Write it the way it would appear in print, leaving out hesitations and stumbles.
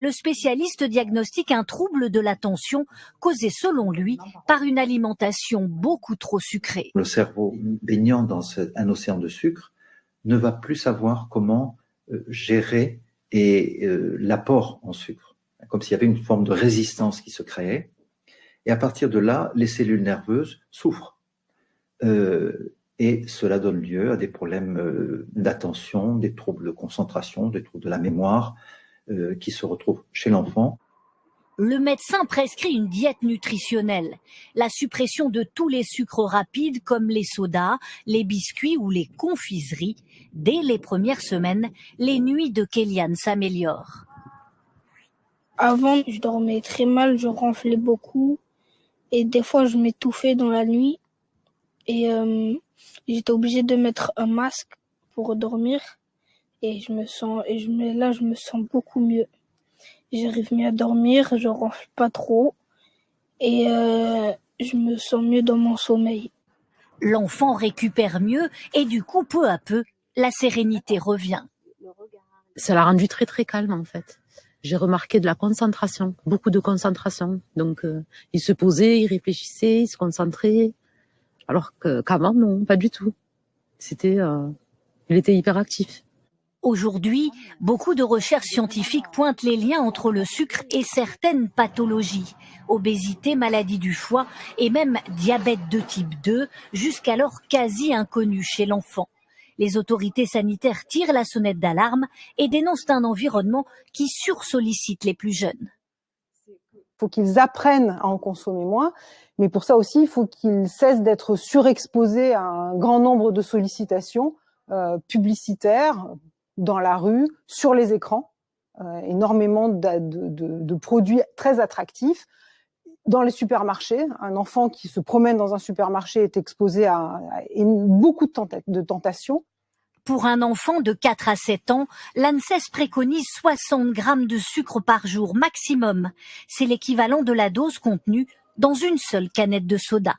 Le spécialiste diagnostique un trouble de l'attention causé selon lui par une alimentation beaucoup trop sucrée. Le cerveau baignant dans un océan de sucre ne va plus savoir comment gérer l'apport en sucre, comme s'il y avait une forme de résistance qui se créait. Et à partir de là, les cellules nerveuses souffrent. Et cela donne lieu à des problèmes d'attention, des troubles de concentration, des troubles de la mémoire qui se retrouvent chez l'enfant. Le médecin prescrit une diète nutritionnelle, la suppression de tous les sucres rapides comme les sodas, les biscuits ou les confiseries. Dès les premières semaines, les nuits de Kéliane s'améliorent. Avant, je dormais très mal, je ronflais beaucoup et des fois je m'étouffais dans la nuit et j'étais obligée de mettre un masque pour dormir et je me sens beaucoup mieux. J'arrive mieux à dormir, je ronfle pas trop et je me sens mieux dans mon sommeil. L'enfant récupère mieux et du coup, peu à peu, la sérénité revient. Ça l'a rendu très très calme en fait. J'ai remarqué de la concentration, beaucoup de concentration. Donc il se posait, il réfléchissait, il se concentrait. Alors qu'avant, non, pas du tout. Il était hyperactif. Aujourd'hui, beaucoup de recherches scientifiques pointent les liens entre le sucre et certaines pathologies. Obésité, maladie du foie et même diabète de type 2, jusqu'alors quasi inconnu chez l'enfant. Les autorités sanitaires tirent la sonnette d'alarme et dénoncent un environnement qui sursollicite les plus jeunes. Il faut qu'ils apprennent à en consommer moins, mais pour ça aussi, il faut qu'ils cessent d'être surexposés à un grand nombre de sollicitations publicitaires, dans la rue, sur les écrans, énormément de produits très attractifs. Dans les supermarchés, un enfant qui se promène dans un supermarché est exposé à beaucoup de tentations. Pour un enfant de 4 à 7 ans, l'ANSES préconise 60 grammes de sucre par jour maximum. C'est l'équivalent de la dose contenue dans une seule canette de soda.